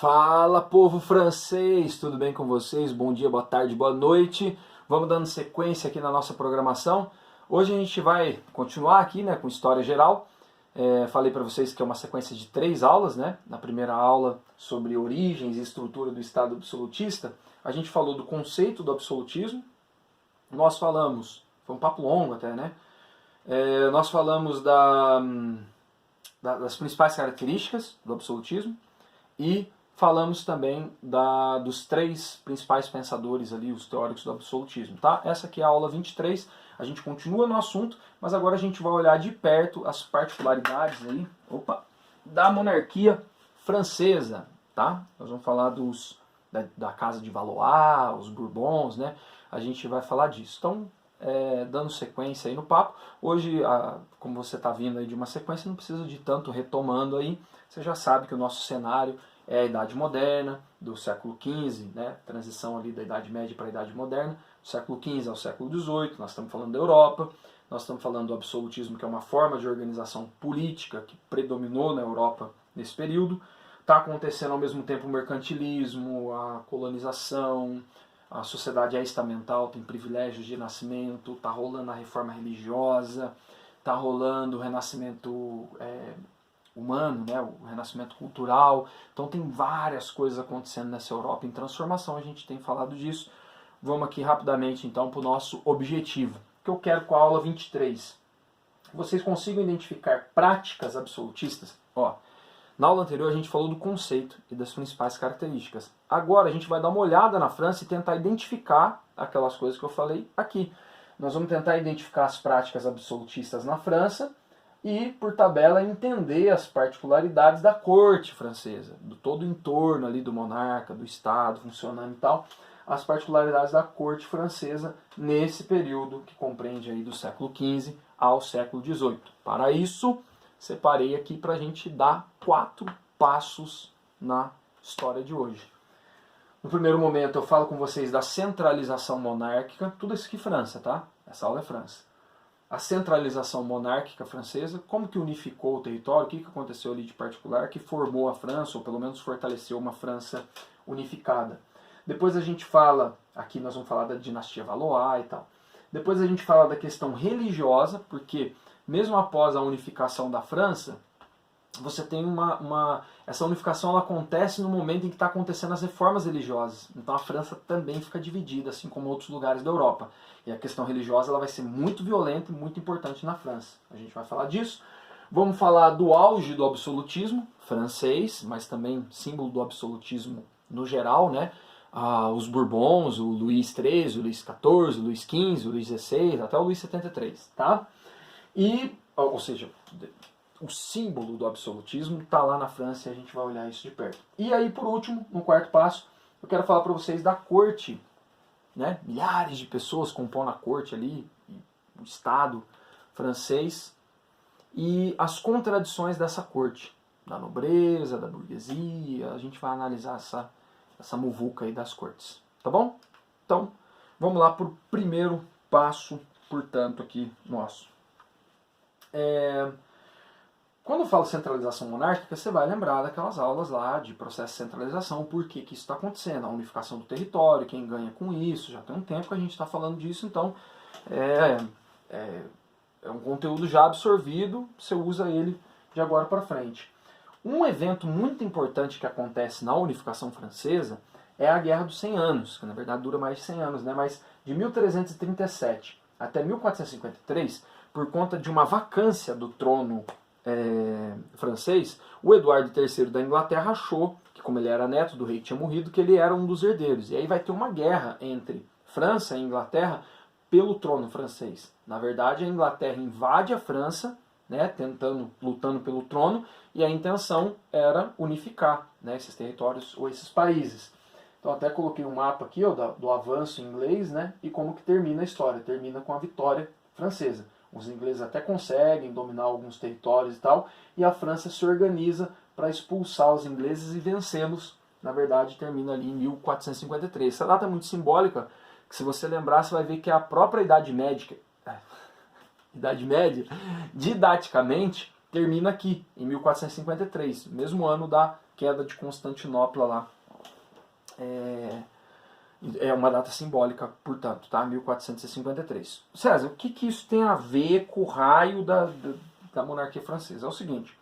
Fala, povo francês, tudo bem com vocês? Bom dia, boa tarde, boa noite. Vamos dando sequência aqui na nossa programação. Hoje a gente vai continuar aqui, né, com História Geral. Falei para vocês que é uma sequência de 3 aulas, né? Na primeira aula, sobre origens e estrutura do Estado absolutista, a gente falou do conceito do absolutismo. Nós falamos, foi um papo longo até, né? Nós falamos das principais características do absolutismo e falamos também dos 3 principais pensadores ali, os teóricos do absolutismo, tá? Essa aqui é a aula 23, a gente continua no assunto, mas agora a gente vai olhar de perto as particularidades aí, da monarquia francesa, tá? Nós vamos falar da Casa de Valois, os Bourbons, né? A gente vai falar disso. Então, dando sequência aí no papo, hoje, como você está vindo aí de uma sequência, não precisa de tanto retomando aí, você já sabe que o nosso cenário é a Idade Moderna, do século XV, né? Transição ali da Idade Média para a Idade Moderna, do século XV ao século XVIII, nós estamos falando da Europa, nós estamos falando do absolutismo, que é uma forma de organização política que predominou na Europa nesse período. Está acontecendo ao mesmo tempo o mercantilismo, a colonização, a sociedade é estamental, tem privilégios de nascimento, está rolando a reforma religiosa, está rolando o renascimento humano, né, o renascimento cultural. Então tem várias coisas acontecendo nessa Europa em transformação, a gente tem falado disso. Vamos aqui rapidamente então para o nosso objetivo, que eu quero com a aula 23. Vocês consigam identificar práticas absolutistas? Na aula anterior a gente falou do conceito e das principais características. Agora a gente vai dar uma olhada na França e tentar identificar aquelas coisas que eu falei aqui. Nós vamos tentar identificar as práticas absolutistas na França e, por tabela, entender as particularidades da corte francesa, do todo o entorno ali do monarca, do Estado funcionando e tal, as particularidades da corte francesa nesse período que compreende aí do século XV ao século XVIII. Para isso, separei aqui para a gente dar 4 passos na história de hoje. No primeiro momento eu falo com vocês da centralização monárquica, tudo isso aqui França, tá? Essa aula é França. A centralização monárquica francesa, como que unificou o território, o que aconteceu ali de particular, que formou a França, ou pelo menos fortaleceu uma França unificada. Depois a gente fala, aqui nós vamos falar da dinastia Valois e tal. Depois a gente fala da questão religiosa, porque mesmo após a unificação da França, você tem essa unificação ela acontece no momento em que está acontecendo as reformas religiosas. Então a França também fica dividida, assim como outros lugares da Europa. E a questão religiosa ela vai ser muito violenta e muito importante na França. A gente vai falar disso. Vamos falar do auge do absolutismo francês, mas também símbolo do absolutismo no geral, né? Os Bourbons, o Luís XIII, o Luís XIV, o Luís XV, o Luís XVI, até o Luís XCIII, tá? Ou seja, o símbolo do absolutismo está lá na França e a gente vai olhar isso de perto. E aí, por último, no quarto passo, eu quero falar para vocês da corte, né? Milhares de pessoas compõem a corte ali, o Estado francês, e as contradições dessa corte, da nobreza, da burguesia. A gente vai analisar essa muvuca aí das cortes, tá bom? Então, vamos lá para o primeiro passo, portanto, aqui nosso. Quando eu falo centralização monárquica, você vai lembrar daquelas aulas lá de processo de centralização, por que isso está acontecendo, a unificação do território, quem ganha com isso, já tem um tempo que a gente está falando disso, então é um conteúdo já absorvido, você usa ele de agora para frente. Um evento muito importante que acontece na unificação francesa é a Guerra dos 100 Anos, que na verdade dura mais de 100 anos, né? Mas de 1337 até 1453, por conta de uma vacância do trono francês, o Eduardo III da Inglaterra achou que, como ele era neto do rei que tinha morrido, que ele era um dos herdeiros. E aí vai ter uma guerra entre França e Inglaterra pelo trono francês. Na verdade, a Inglaterra invade a França, né, lutando pelo trono, e a intenção era unificar, né, esses territórios ou esses países. Então até coloquei um mapa aqui do avanço inglês, né, e como que termina a história. Termina com a vitória francesa. Os ingleses até conseguem dominar alguns territórios e tal, e a França se organiza para expulsar os ingleses e vencê-los. Na verdade, termina ali em 1453. Essa data é muito simbólica, que se você lembrar, você vai ver que a própria Idade Média, didaticamente, termina aqui, em 1453, mesmo ano da queda de Constantinopla lá. É uma data simbólica, portanto, tá? 1453. César, o que isso tem a ver com o raio da monarquia francesa? É o seguinte.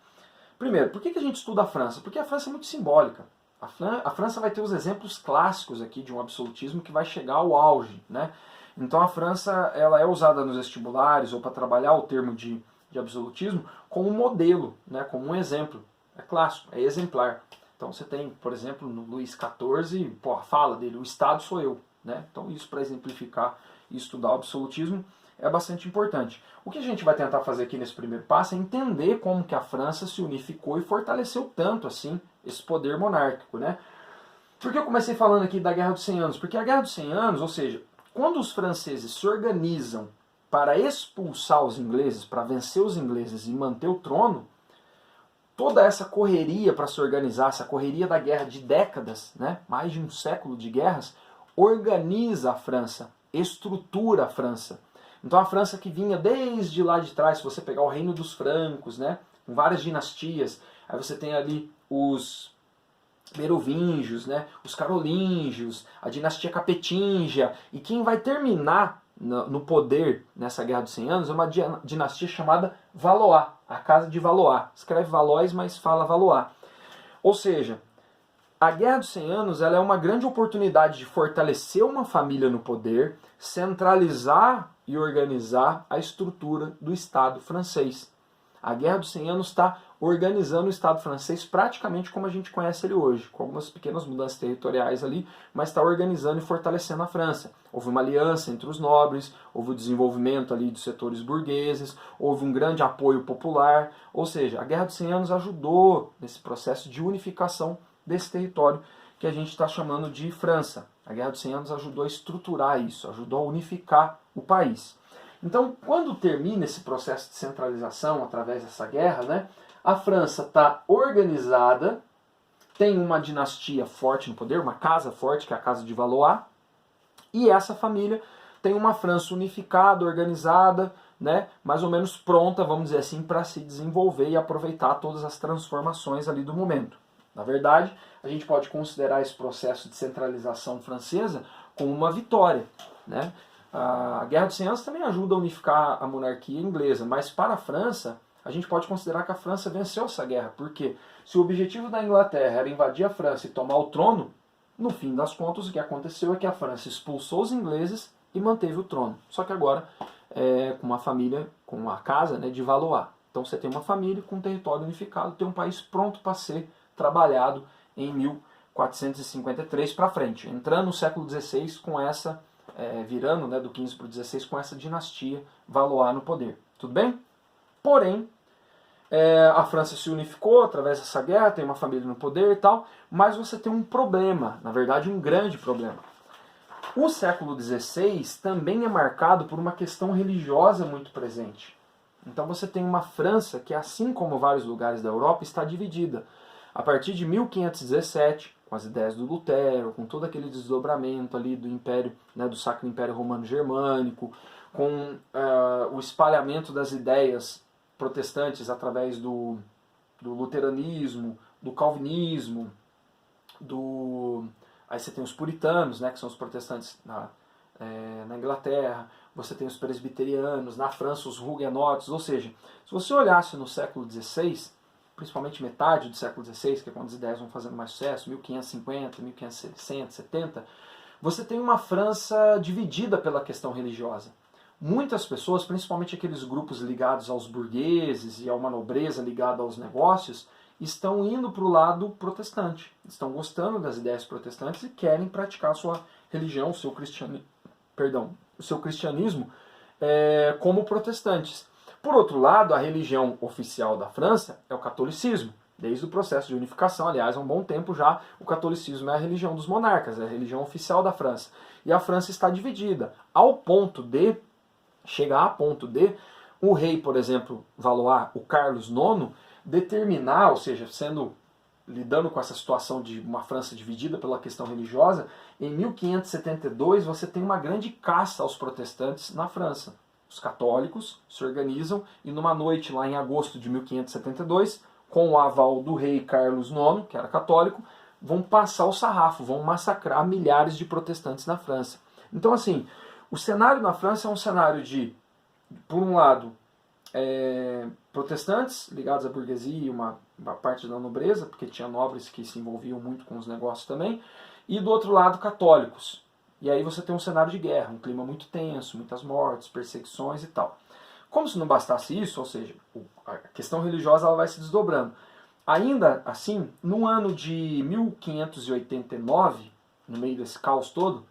Primeiro, por que a gente estuda a França? Porque a França é muito simbólica. A França vai ter os exemplos clássicos aqui de um absolutismo que vai chegar ao auge, né? Então a França ela é usada nos vestibulares ou para trabalhar o termo de absolutismo como um modelo, né? Como um exemplo. É clássico, é exemplar. Então você tem, por exemplo, no Luís XIV, a fala dele, o Estado sou eu, né? Então isso para exemplificar e estudar o absolutismo é bastante importante. O que a gente vai tentar fazer aqui nesse primeiro passo é entender como que a França se unificou e fortaleceu tanto assim esse poder monárquico, né? Por que eu comecei falando aqui da Guerra dos 100 Anos? Porque a Guerra dos 100 Anos, ou seja, quando os franceses se organizam para expulsar os ingleses, para vencer os ingleses e manter o trono, toda essa correria para se organizar, essa correria da guerra de décadas, né, mais de um século de guerras, organiza a França, estrutura a França. Então a França que vinha desde lá de trás, se você pegar o reino dos francos, né, com várias dinastias, aí você tem ali os merovingios, né, os carolíngios, a dinastia capetingia, e quem vai terminar no poder nessa Guerra dos 100 Anos é uma dinastia chamada Valois, a Casa de Valois. Escreve Valois, mas fala Valois. Ou seja, a Guerra dos 100 Anos ela é uma grande oportunidade de fortalecer uma família no poder, centralizar e organizar a estrutura do Estado francês. A Guerra dos 100 Anos está organizando o Estado francês praticamente como a gente conhece ele hoje, com algumas pequenas mudanças territoriais ali, mas está organizando e fortalecendo a França. Houve uma aliança entre os nobres, houve o desenvolvimento ali dos setores burgueses, houve um grande apoio popular, ou seja, a Guerra dos 100 Anos ajudou nesse processo de unificação desse território que a gente está chamando de França. A Guerra dos 100 Anos ajudou a estruturar isso, ajudou a unificar o país. Então, quando termina esse processo de centralização através dessa guerra, né, a França está organizada, tem uma dinastia forte no poder, uma casa forte, que é a Casa de Valois, e essa família tem uma França unificada, organizada, né, mais ou menos pronta, vamos dizer assim, para se desenvolver e aproveitar todas as transformações ali do momento. Na verdade, a gente pode considerar esse processo de centralização francesa como uma vitória, né? A Guerra dos 100 Anos também ajuda a unificar a monarquia inglesa, mas para a França, a gente pode considerar que a França venceu essa guerra, porque se o objetivo da Inglaterra era invadir a França e tomar o trono, no fim das contas o que aconteceu é que a França expulsou os ingleses e manteve o trono. Só que agora com uma família, com a casa, né, de Valois. Então você tem uma família com um território unificado, tem um país pronto para ser trabalhado em 1453 para frente, entrando no século XVI com essa virando, né, do 15 para o 16 com essa dinastia Valois no poder. Tudo bem? Porém, a França se unificou através dessa guerra, tem uma família no poder e tal, mas você tem um problema, na verdade um grande problema. O século XVI também é marcado por uma questão religiosa muito presente. Então você tem uma França que, assim como vários lugares da Europa, está dividida. A partir de 1517, com as ideias do Lutero, com todo aquele desdobramento ali do Império, né, do Sacro Império Romano Germânico, com o espalhamento das ideias protestantes através do luteranismo, do calvinismo, aí você tem os puritanos, né, que são os protestantes na Inglaterra, você tem os presbiterianos, na França os huguenotes, ou seja, se você olhasse no século XVI, principalmente metade do século XVI, que é quando as ideias vão fazendo mais sucesso, 1550, 1560, 70, você tem uma França dividida pela questão religiosa. Muitas pessoas, principalmente aqueles grupos ligados aos burgueses e a uma nobreza ligada aos negócios, estão indo para o lado protestante. Estão gostando das ideias protestantes e querem praticar a sua religião, o seu cristianismo como protestantes. Por outro lado, a religião oficial da França é o catolicismo. Desde o processo de unificação, aliás, há um bom tempo já, o catolicismo é a religião dos monarcas, é a religião oficial da França. E a França está dividida, chegar a ponto de o rei, por exemplo, Valois, o Carlos IX, determinar, ou seja, lidando com essa situação de uma França dividida pela questão religiosa, em 1572 você tem uma grande caça aos protestantes na França. Os católicos se organizam e numa noite lá em agosto de 1572, com o aval do rei Carlos IX, que era católico, vão passar o sarrafo, vão massacrar milhares de protestantes na França. Então, assim, o cenário na França é um cenário de, por um lado, protestantes ligados à burguesia e uma parte da nobreza, porque tinha nobres que se envolviam muito com os negócios também, e do outro lado, católicos. E aí você tem um cenário de guerra, um clima muito tenso, muitas mortes, perseguições e tal. Como se não bastasse isso, ou seja, a questão religiosa ela vai se desdobrando. Ainda assim, no ano de 1589, no meio desse caos todo,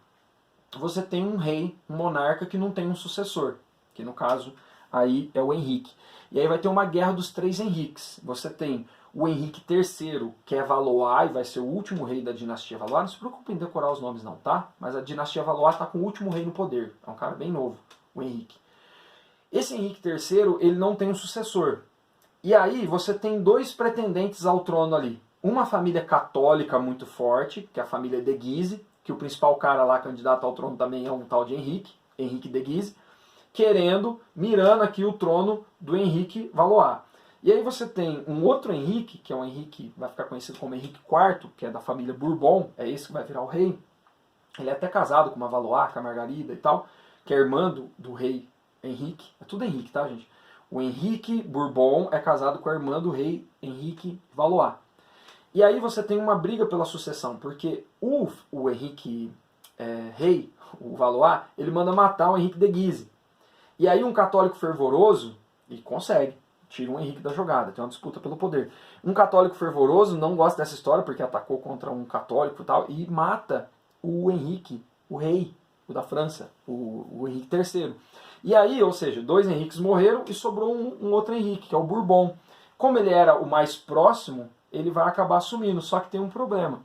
você tem um rei, um monarca que não tem um sucessor, que no caso aí é o Henrique. E aí vai ter uma guerra dos três Henriques. Você tem o Henrique III, que é Valois e vai ser o último rei da dinastia Valois. Não se preocupe em decorar os nomes não, tá? Mas a dinastia Valois está com o último rei no poder. É um cara bem novo, o Henrique. Esse Henrique III, ele não tem um sucessor. E aí você tem dois pretendentes ao trono ali. Uma família católica muito forte, que é a família de Guise, que o principal cara lá candidato ao trono também é um tal de Henrique de Guise, mirando aqui o trono do Henrique Valois. E aí você tem um outro Henrique, que é um Henrique, vai ficar conhecido como Henrique IV, que é da família Bourbon, é esse que vai virar o rei. Ele é até casado com uma Valois, com a Margarida e tal, que é irmã do rei Henrique. É tudo Henrique, tá, gente? O Henrique Bourbon é casado com a irmã do rei Henrique Valois. E aí você tem uma briga pela sucessão, porque o Henrique rei, o Valois, ele manda matar o Henrique de Guise. E aí um católico fervoroso, e consegue, tira o Henrique da jogada, tem uma disputa pelo poder. Um católico fervoroso não gosta dessa história, porque atacou contra um católico e tal, e mata o Henrique, o rei da França, o Henrique III. E aí, ou seja, dois Henriques morreram e sobrou um outro Henrique, que é o Bourbon. Como ele era o mais próximo, ele vai acabar assumindo, só que tem um problema.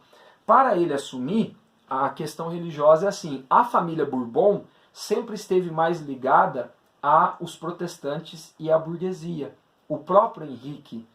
Para ele assumir, a questão religiosa é assim, a família Bourbon sempre esteve mais ligada aos protestantes e à burguesia. O próprio Henrique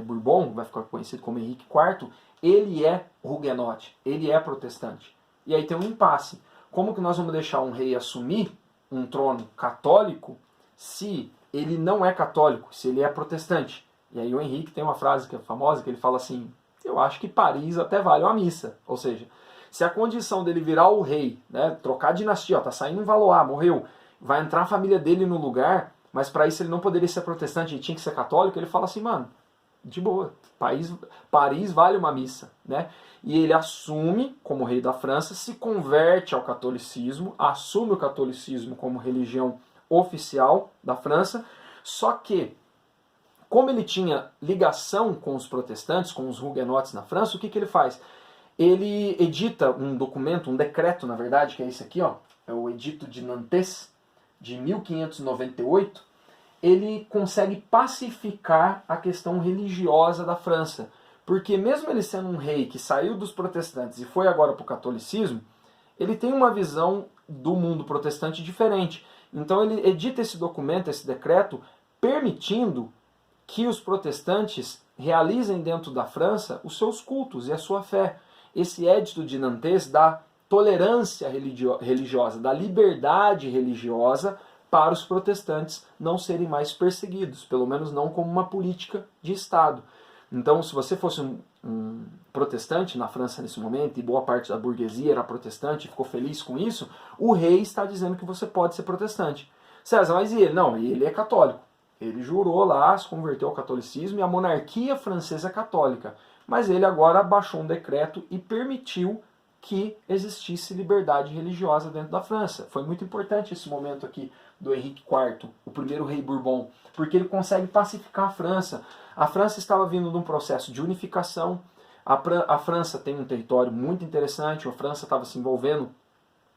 Bourbon, vai ficar conhecido como Henrique IV, ele é huguenote, ele é protestante. E aí tem um impasse. Como que nós vamos deixar um rei assumir um trono católico se ele não é católico, se ele é protestante? E aí o Henrique tem uma frase que é famosa, que ele fala assim, eu acho que Paris até vale uma missa. Ou seja, se a condição dele virar o rei, né, trocar a dinastia, ó, tá saindo um Valois, morreu, vai entrar a família dele no lugar, mas para isso ele não poderia ser protestante, ele tinha que ser católico, ele fala assim, mano, de boa, Paris vale uma missa, né? E ele assume, como rei da França, se converte ao catolicismo, assume o catolicismo como religião oficial da França, só que, como ele tinha ligação com os protestantes, com os huguenotes na França, o que ele faz? Ele edita um documento, um decreto, na verdade, que é esse aqui, ó, é o Edito de Nantes, de 1598, ele consegue pacificar a questão religiosa da França. Porque mesmo ele sendo um rei que saiu dos protestantes e foi agora para o catolicismo, ele tem uma visão do mundo protestante diferente. Então ele edita esse documento, esse decreto, permitindo que os protestantes realizem dentro da França os seus cultos e a sua fé. Esse Edito de Nantes dá tolerância religiosa, da liberdade religiosa para os protestantes não serem mais perseguidos, pelo menos não como uma política de Estado. Então, se você fosse um protestante na França nesse momento, e boa parte da burguesia era protestante e ficou feliz com isso, o rei está dizendo que você pode ser protestante. César, mas e ele? Não, ele é católico. Ele jurou lá, se converteu ao catolicismo, e a monarquia francesa é católica. Mas ele agora baixou um decreto e permitiu que existisse liberdade religiosa dentro da França. Foi muito importante esse momento aqui do Henrique IV, o primeiro rei Bourbon, porque ele consegue pacificar a França. A França estava vindo de um processo de unificação, a França tem um território muito interessante, a França estava se envolvendo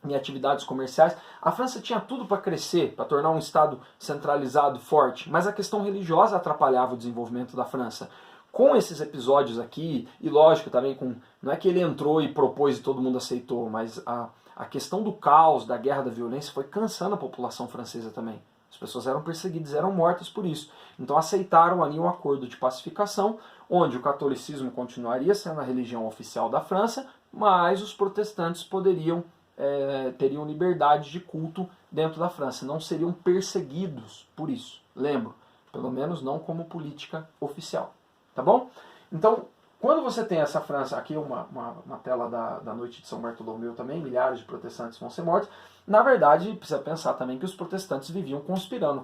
em atividades comerciais. A França tinha tudo para crescer, para tornar um Estado centralizado, forte, mas a questão religiosa atrapalhava o desenvolvimento da França. Com esses episódios aqui, e lógico também, não é que ele entrou e propôs e todo mundo aceitou, mas a questão do caos, da guerra, da violência foi cansando a população francesa também. As pessoas eram perseguidas, eram mortas por isso. Então aceitaram ali um acordo de pacificação, onde o catolicismo continuaria sendo a religião oficial da França, mas os protestantes teriam liberdade de culto dentro da França, não seriam perseguidos por isso. Lembro, pelo menos não como política oficial. tá bom? Então, quando você tem essa França, aqui uma tela da noite de São Bartolomeu também, milhares de protestantes vão ser mortos, na verdade, precisa pensar também que os protestantes viviam conspirando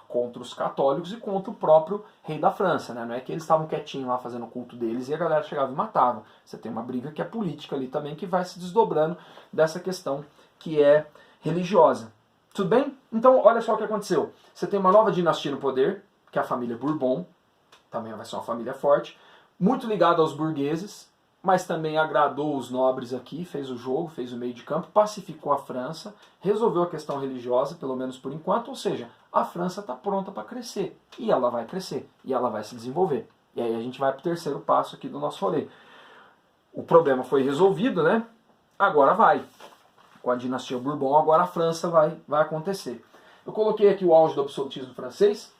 contra os católicos e contra o próprio rei da França, né? Não é que eles estavam quietinhos lá fazendo o culto deles e a galera chegava e matava. Você tem uma briga que é política ali também, que vai se desdobrando dessa questão que é religiosa. Tudo bem? Então, olha só o que aconteceu. Você tem uma nova dinastia no poder, que é a família Bourbon, também vai ser uma família forte, muito ligada aos burgueses, mas também agradou os nobres aqui, fez o jogo, fez o meio de campo, pacificou a França, resolveu a questão religiosa, pelo menos por enquanto, ou seja, a França está pronta para crescer, e ela vai crescer, e ela vai se desenvolver. E aí a gente vai para o terceiro passo aqui do nosso rolê. O problema foi resolvido, né? Agora vai. Com a dinastia Bourbon, agora a França vai acontecer. Eu coloquei aqui o auge do absolutismo francês,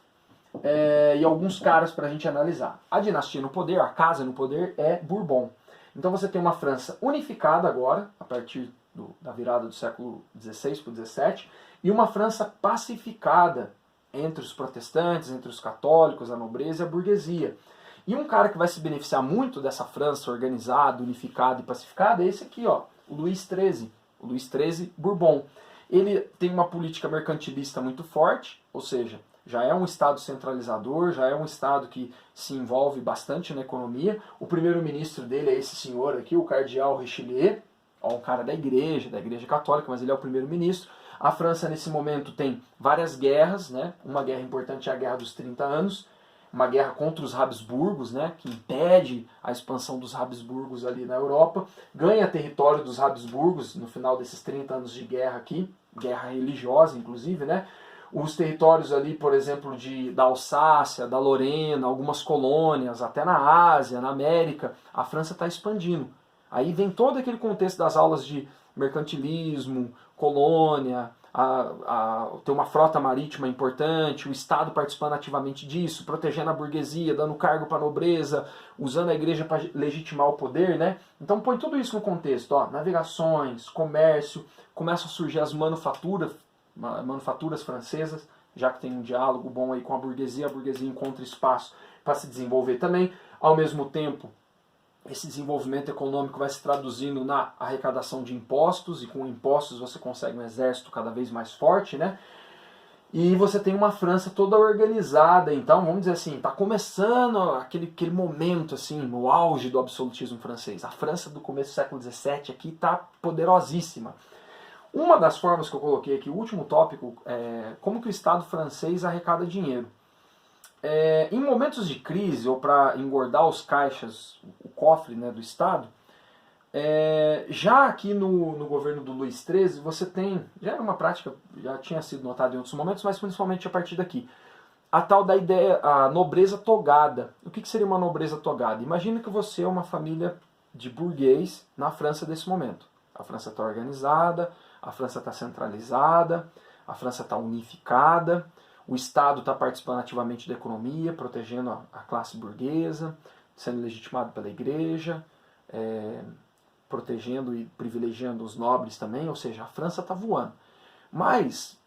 e alguns caras para a gente analisar. A dinastia no poder, a casa no poder, é Bourbon. Então você tem uma França unificada agora, a partir da virada do século XVI para o XVII, e uma França pacificada entre os protestantes, entre os católicos, a nobreza e a burguesia. E um cara que vai se beneficiar muito dessa França organizada, unificada e pacificada é esse aqui, ó, o Luís XIII. O Luís XIII Bourbon. Ele tem uma política mercantilista muito forte, ou seja, já é um Estado centralizador, já é um Estado que se envolve bastante na economia. O primeiro-ministro dele é esse senhor aqui, o cardeal Richelieu, um cara da igreja católica, mas ele é o primeiro-ministro. A França, nesse momento, tem várias guerras, né? Uma guerra importante é a Guerra dos 30 Anos, uma guerra contra os Habsburgos, né? Que impede a expansão dos Habsburgos ali na Europa, ganha território dos Habsburgos no final desses 30 anos de guerra aqui, guerra religiosa, inclusive, né? Os territórios ali, por exemplo, da Alsácia, da Lorena, algumas colônias, até na Ásia, na América, a França está expandindo. Aí vem todo aquele contexto das aulas de mercantilismo, colônia, ter uma frota marítima importante, o Estado participando ativamente disso, protegendo a burguesia, dando cargo para a nobreza, usando a igreja para legitimar o poder, né? Então põe tudo isso no contexto, ó, navegações, comércio, começam a surgir as manufaturas francesas, já que tem um diálogo bom aí com a burguesia encontra espaço para se desenvolver também. Ao mesmo tempo, esse desenvolvimento econômico vai se traduzindo na arrecadação de impostos, e com impostos você consegue um exército cada vez mais forte, né? E você tem uma França toda organizada, então, vamos dizer assim, está começando aquele momento, assim, no auge do absolutismo francês. A França do começo do século XVII aqui está poderosíssima. Uma das formas que eu coloquei aqui, o último tópico, é como que o Estado francês arrecada dinheiro. Em momentos de crise, ou para engordar os caixas, o cofre, né, do Estado, já aqui no governo do Luís XIII, você tem, já era uma prática, já tinha sido notada em outros momentos, mas principalmente a partir daqui, a tal da ideia, a nobreza togada. O que seria uma nobreza togada? Imagina que você é uma família de burguês na França desse momento. A França está organizada, a França está centralizada, a França está unificada, o Estado está participando ativamente da economia, protegendo a classe burguesa, sendo legitimado pela igreja, protegendo e privilegiando os nobres também, ou seja, a França está voando. Mas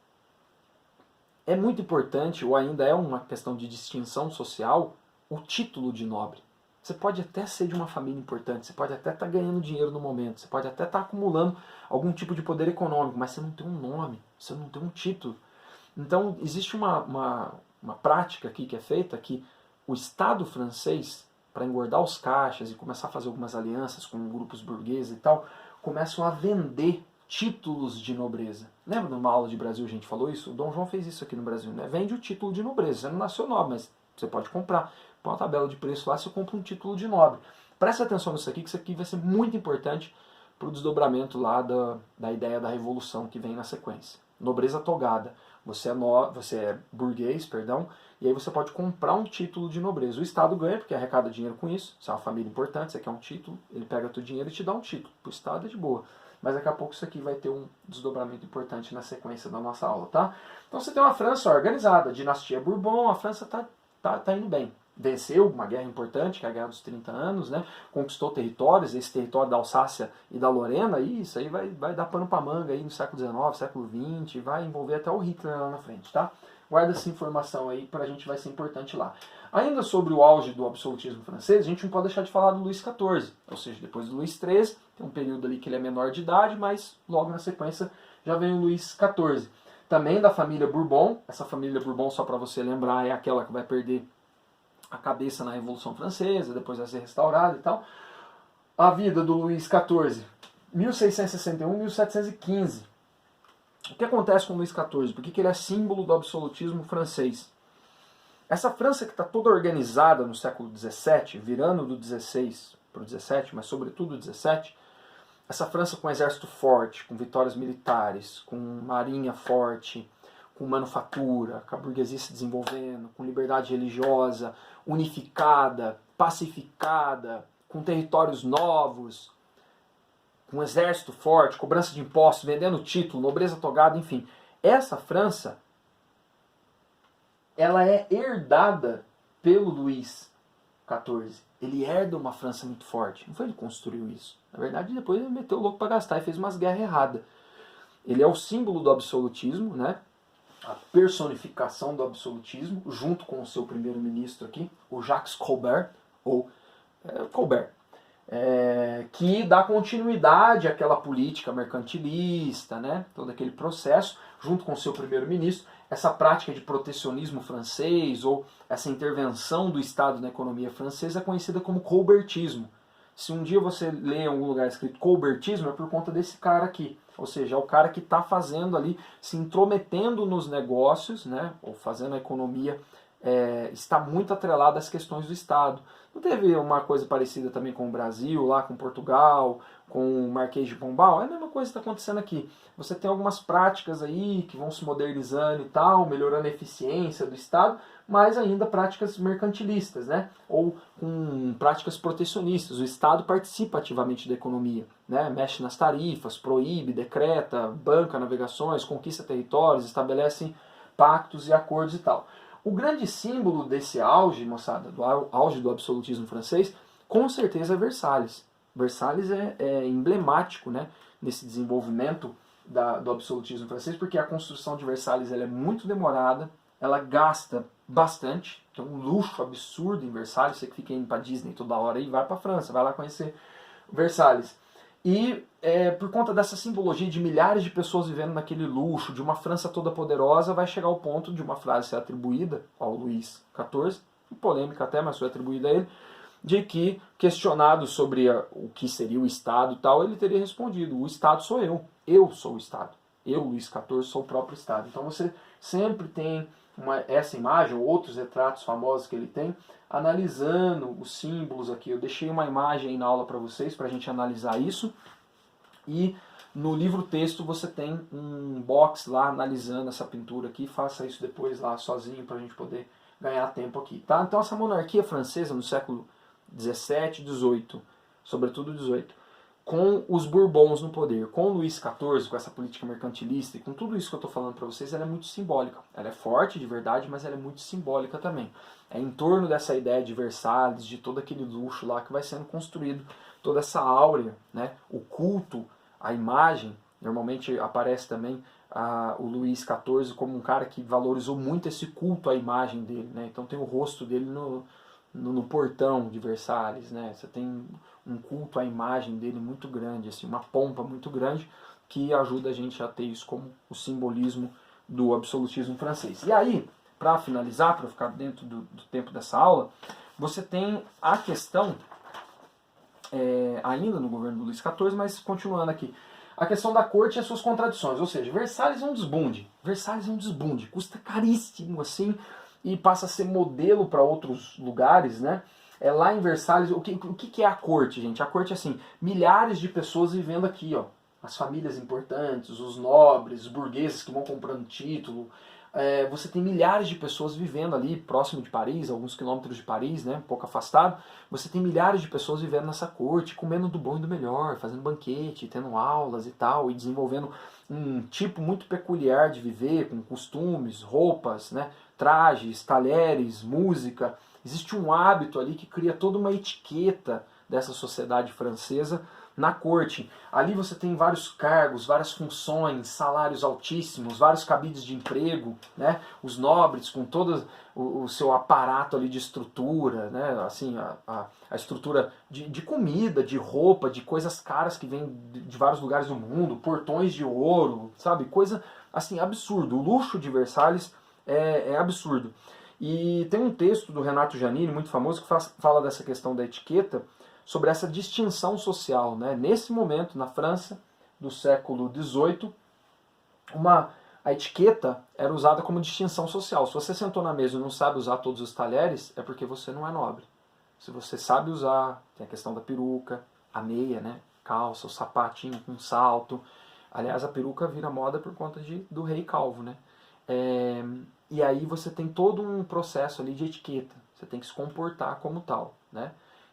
é muito importante, ou ainda é uma questão de distinção social, o título de nobre. Você pode até ser de uma família importante, você pode até estar ganhando dinheiro no momento, você pode até estar acumulando algum tipo de poder econômico, mas você não tem um nome, você não tem um título. Então existe uma prática aqui que é feita, que o Estado francês, para engordar os caixas e começar a fazer algumas alianças com grupos burgueses e tal, começam a vender títulos de nobreza. Lembra numa aula de Brasil a gente falou isso? O Dom João fez isso aqui no Brasil, né? Vende o título de nobreza, você não nasceu nobre, mas você pode comprar. Põe uma tabela de preço lá, você compra um título de nobre. Preste atenção nisso aqui, que isso aqui vai ser muito importante para o desdobramento lá da ideia da revolução que vem na sequência. Nobreza togada. Você é burguês, perdão, e aí você pode comprar um título de nobreza. O Estado ganha, porque arrecada dinheiro com isso. Você é uma família importante, você quer um título, ele pega teu dinheiro e te dá um título. Para o Estado é de boa. Mas daqui a pouco isso aqui vai ter um desdobramento importante na sequência da nossa aula, tá? Então você tem uma França organizada, dinastia Bourbon, a França tá indo bem. Venceu uma guerra importante, que é a Guerra dos 30 Anos, né? Conquistou territórios, esse território da Alsácia e da Lorena, e isso aí vai dar pano para manga aí no século XIX, século XX, vai envolver até o Hitler lá na frente, tá? Guarda essa informação aí, pra gente vai ser importante lá. Ainda sobre o auge do absolutismo francês, a gente não pode deixar de falar do Luís XIV, ou seja, depois do Luís XIII, tem um período ali que ele é menor de idade, mas logo na sequência já vem o Luís XIV. Também da família Bourbon, essa família Bourbon, só para você lembrar, é aquela que vai perder a cabeça na Revolução Francesa, depois vai ser restaurada e tal. A vida do Luís XIV, 1661-1715. O que acontece com o Luís XIV? Por que ele é símbolo do absolutismo francês? Essa França que está toda organizada no século XVII, virando do XVI para o XVII, mas sobretudo do XVII, essa França com um exército forte, com vitórias militares, com marinha forte, com manufatura, com a burguesia se desenvolvendo, com liberdade religiosa, unificada, pacificada, com territórios novos, com um exército forte, cobrança de impostos, vendendo título, nobreza togada, enfim. Essa França, ela é herdada pelo Luís XIV. Ele herda uma França muito forte. Não foi ele que construiu isso. Na verdade, depois ele meteu o louco para gastar e fez umas guerras erradas. Ele é o símbolo do absolutismo, né? A personificação do absolutismo, junto com o seu primeiro-ministro aqui, o Jacques Colbert, que dá continuidade àquela política mercantilista, né? Todo aquele processo, junto com o seu primeiro-ministro, essa prática de protecionismo francês, ou essa intervenção do Estado na economia francesa é conhecida como colbertismo. Se um dia você lê em algum lugar escrito colbertismo, é por conta desse cara aqui. Ou seja, é o cara que está fazendo ali, se intrometendo nos negócios, né, ou fazendo a economia, está muito atrelada às questões do Estado. Não teve uma coisa parecida também com o Brasil, lá com Portugal, com o Marquês de Pombal? É a mesma coisa que está acontecendo aqui. Você tem algumas práticas aí que vão se modernizando e tal, melhorando a eficiência do Estado, mas ainda práticas mercantilistas, né? Ou com práticas protecionistas. O Estado participa ativamente da economia, né? Mexe nas tarifas, proíbe, decreta, banca navegações, conquista territórios, estabelece pactos e acordos e tal. O grande símbolo desse auge, moçada, do auge do absolutismo francês, com certeza é Versalhes. Versalhes é emblemático, né, nesse desenvolvimento do absolutismo francês, porque a construção de Versalhes ela é muito demorada, ela gasta bastante, tem um luxo absurdo em Versalhes. Você que fica indo para Disney toda hora e vai para a França, vai lá conhecer Versalhes. E por conta dessa simbologia de milhares de pessoas vivendo naquele luxo, de uma França toda poderosa, vai chegar ao ponto de uma frase ser atribuída ao Luís XIV, polêmica até, mas foi atribuída a ele, de que, questionado sobre o que seria o Estado e tal, ele teria respondido: o Estado sou eu sou o Estado. Eu, Luís XIV, sou o próprio Estado. Então você sempre tem essa imagem, ou outros retratos famosos que ele tem, analisando os símbolos aqui. Eu deixei uma imagem aí na aula para vocês, para a gente analisar isso. E no livro-texto você tem um box lá analisando essa pintura aqui. Faça isso depois lá sozinho para a gente poder ganhar tempo aqui. Tá? Então essa monarquia francesa no século 17, 18, sobretudo 18, com os Bourbons no poder, com o Luís XIV, com essa política mercantilista e com tudo isso que eu estou falando para vocês, ela é muito simbólica. Ela é forte de verdade, mas ela é muito simbólica também. É em torno dessa ideia de Versalhes, de todo aquele luxo lá que vai sendo construído, toda essa áurea, né? O culto, a imagem. Normalmente aparece também o Luís XIV como um cara que valorizou muito esse culto à imagem dele, né? Então tem o rosto dele no portão de Versalhes, né? Você tem um culto à imagem dele muito grande, assim, uma pompa muito grande, que ajuda a gente a ter isso como o simbolismo do absolutismo francês. E aí, para finalizar, para ficar dentro do tempo dessa aula, você tem a questão, ainda no governo do Luís XIV, mas continuando aqui, a questão da corte e as suas contradições. Ou seja, Versalhes é um desbunde. Versalhes é um desbunde, custa caríssimo, assim, e passa a ser modelo para outros lugares, né? Lá em Versalhes, o que é a corte, gente? A corte é assim, milhares de pessoas vivendo aqui, ó. As famílias importantes, os nobres, os burgueses que vão comprando título. Você tem milhares de pessoas vivendo ali, próximo de Paris, alguns quilômetros de Paris, né? Um pouco afastado. Você tem milhares de pessoas vivendo nessa corte, comendo do bom e do melhor, fazendo banquete, tendo aulas e tal, e desenvolvendo um tipo muito peculiar de viver, com costumes, roupas, né? Trajes, talheres, música. Existe um hábito ali que cria toda uma etiqueta dessa sociedade francesa na corte. Ali você tem vários cargos, várias funções, salários altíssimos, vários cabides de emprego, né? Os nobres com todo o seu aparato ali de estrutura, né? Assim, a estrutura de comida, de roupa, de coisas caras que vêm de vários lugares do mundo, portões de ouro, sabe? Coisa assim, absurdo. O luxo de Versalhes é absurdo. E tem um texto do Renato Giannini, muito famoso, que fala dessa questão da etiqueta, sobre essa distinção social, né? Nesse momento, na França, do século XVIII, a etiqueta era usada como distinção social. Se você sentou na mesa e não sabe usar todos os talheres, é porque você não é nobre. Se você sabe usar, tem a questão da peruca, a meia, né? Calça, o sapatinho com salto. Aliás, a peruca vira moda por conta do rei calvo, né? E aí você tem todo um processo ali de etiqueta. Você tem que se comportar como tal, né?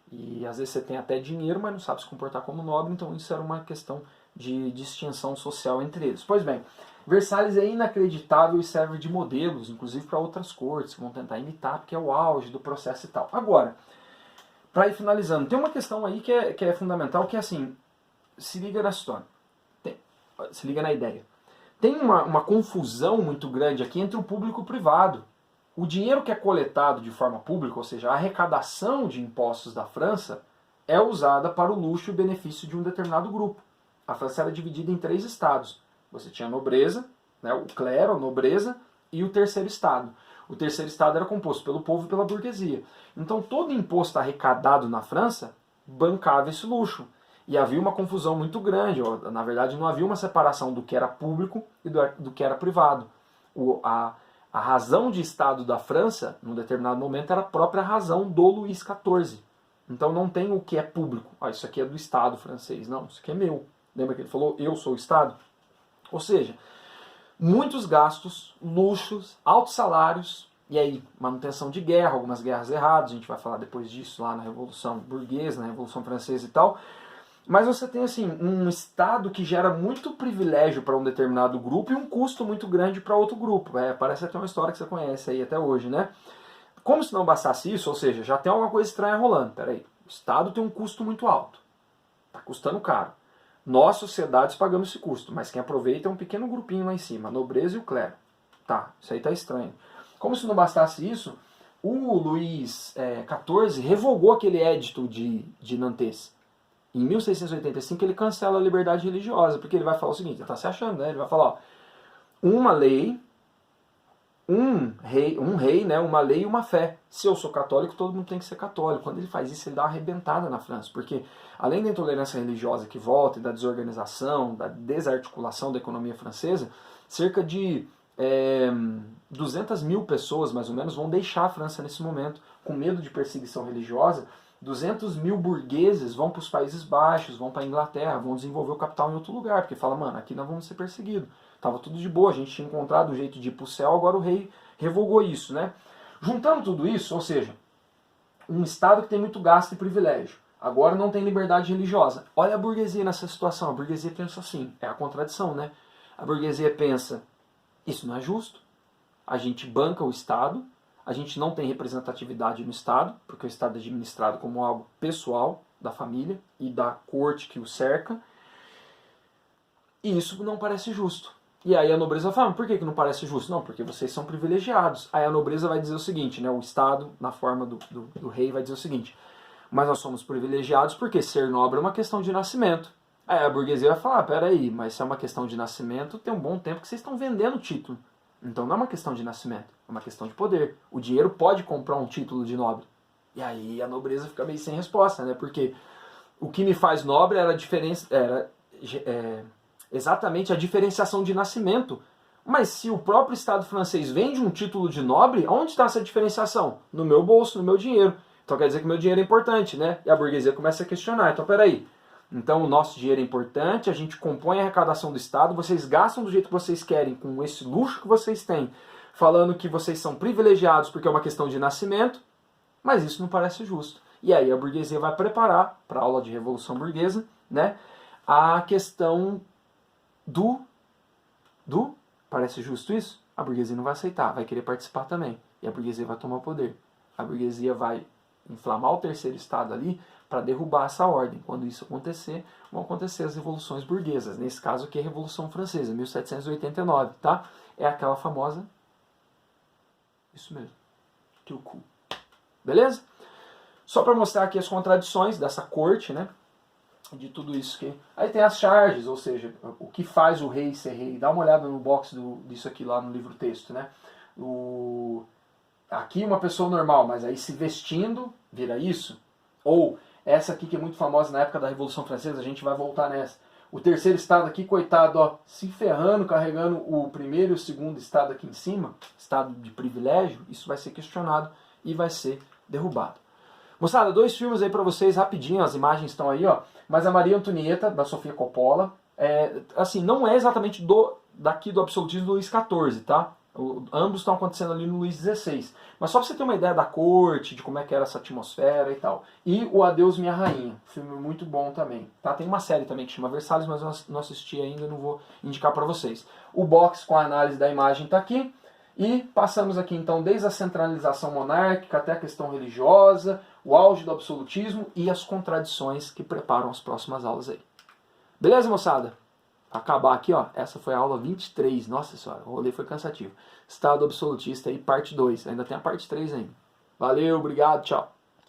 E às vezes você tem até dinheiro, mas não sabe se comportar como nobre, então isso era uma questão de distinção social entre eles. Pois bem, Versalhes é inacreditável e serve de modelos, inclusive para outras cortes que vão tentar imitar, porque é o auge do processo e tal. Agora, para ir finalizando, tem uma questão aí que é fundamental, que é assim, se liga na história, se liga na ideia. Tem uma confusão muito grande aqui entre o público e o privado. O dinheiro que é coletado de forma pública, ou seja, a arrecadação de impostos da França, é usada para o luxo e benefício de um determinado grupo. A França era dividida em 3 estados. Você tinha a nobreza, né, o clero, a nobreza, e o terceiro estado. O terceiro estado era composto pelo povo e pela burguesia. Então todo imposto arrecadado na França bancava esse luxo. E havia uma confusão muito grande. Na verdade, não havia uma separação do que era público e do que era privado. A razão de Estado da França, num determinado momento, era a própria razão do Luís XIV. Então não tem o que é público. Isso aqui é do Estado francês. Não, isso aqui é meu. Lembra que ele falou, eu sou o Estado? Ou seja, muitos gastos, luxos, altos salários, e aí manutenção de guerra, algumas guerras erradas, a gente vai falar depois disso lá na Revolução Burguesa, na Revolução Francesa e tal. Mas você tem assim um Estado que gera muito privilégio para um determinado grupo e um custo muito grande para outro grupo. Parece até uma história que você conhece aí até hoje, né? Como se não bastasse isso, ou seja, já tem alguma coisa estranha rolando. Peraí, o Estado tem um custo muito alto. Está custando caro. Nós, sociedades, pagamos esse custo, mas quem aproveita é um pequeno grupinho lá em cima, a nobreza e o clero. Tá, isso aí tá estranho. Como se não bastasse isso, o Luís XIV revogou aquele édito de Nantes. Em 1685 ele cancela a liberdade religiosa, porque ele vai falar o seguinte, ele está se achando, né? Ele vai falar, ó, uma lei, um rei, né? Uma lei e uma fé. Se eu sou católico, todo mundo tem que ser católico. Quando ele faz isso, ele dá uma arrebentada na França, porque além da intolerância religiosa que volta, e da desorganização, da desarticulação da economia francesa, cerca de 200 mil pessoas, mais ou menos, vão deixar a França nesse momento, com medo de perseguição religiosa. 200 mil burgueses vão para os Países Baixos, vão para a Inglaterra, vão desenvolver o capital em outro lugar, porque fala, mano, aqui nós vamos ser perseguidos. Tava tudo de boa, a gente tinha encontrado um jeito de ir para o céu, agora o rei revogou isso, né? Juntando tudo isso, ou seja, um Estado que tem muito gasto e privilégio, agora não tem liberdade religiosa. Olha a burguesia nessa situação, a burguesia pensa assim, é a contradição, né? A burguesia pensa, isso não é justo, a gente banca o Estado, a gente não tem representatividade no Estado, porque o Estado é administrado como algo pessoal da família e da corte que o cerca, e isso não parece justo. E aí a nobreza fala, por que não parece justo? Não, porque vocês são privilegiados. Aí a nobreza vai dizer o seguinte, né, o Estado, na forma do rei, vai dizer o seguinte, mas nós somos privilegiados porque ser nobre é uma questão de nascimento. Aí a burguesia vai falar, peraí, mas se é uma questão de nascimento, tem um bom tempo que vocês estão vendendo o título. Então não é uma questão de nascimento, é uma questão de poder. O dinheiro pode comprar um título de nobre. E aí a nobreza fica meio sem resposta, né? Porque o que me faz nobre era exatamente a diferenciação de nascimento. Mas se o próprio Estado francês vende um título de nobre, onde está essa diferenciação? No meu bolso, no meu dinheiro. Então quer dizer que o meu dinheiro é importante, né? E a burguesia começa a questionar. Então peraí, então o nosso dinheiro é importante, a gente compõe a arrecadação do Estado, vocês gastam do jeito que vocês querem, com esse luxo que vocês têm, falando que vocês são privilegiados porque é uma questão de nascimento, mas isso não parece justo. E aí a burguesia vai preparar, para a aula de Revolução Burguesa, né, a questão do parece justo isso? A burguesia não vai aceitar, vai querer participar também. E a burguesia vai tomar o poder. A burguesia vai inflamar o terceiro Estado ali, para derrubar essa ordem. Quando isso acontecer, vão acontecer as revoluções burguesas. Nesse caso aqui, a Revolução Francesa, 1789, tá? É aquela famosa... Isso mesmo. Teu cu. Beleza? Só para mostrar aqui as contradições dessa corte, né? De tudo isso que... Aí tem as charges, ou seja, o que faz o rei ser rei. Dá uma olhada no box disso aqui lá no livro-texto, né? Aqui uma pessoa normal, mas aí se vestindo, vira isso. Ou essa aqui que é muito famosa na época da Revolução Francesa, a gente vai voltar nessa. O terceiro estado aqui, coitado, ó, se ferrando, carregando o primeiro e o segundo estado aqui em cima, estado de privilégio, isso vai ser questionado e vai ser derrubado. Moçada, 2 filmes aí pra vocês, rapidinho, as imagens estão aí, ó. Mas a Maria Antonieta, da Sofia Coppola, assim, não é exatamente daqui do absolutismo do Luís XIV, tá? Ambos estão acontecendo ali no Luís XVI. Mas só pra você ter uma ideia da corte, de como é que era essa atmosfera e tal. E o Adeus Minha Rainha, filme muito bom também. Tá? Tem uma série também que chama Versalhes, mas eu não assisti ainda, não vou indicar pra vocês. O box com a análise da imagem tá aqui. E passamos aqui então desde a centralização monárquica até a questão religiosa, o auge do absolutismo e as contradições que preparam as próximas aulas aí. Beleza, moçada? Pra acabar aqui, ó, essa foi a aula 23. Nossa senhora, o rolê foi cansativo. Estado absolutista aí, parte 2. Ainda tem a parte 3 ainda. Valeu, obrigado, tchau.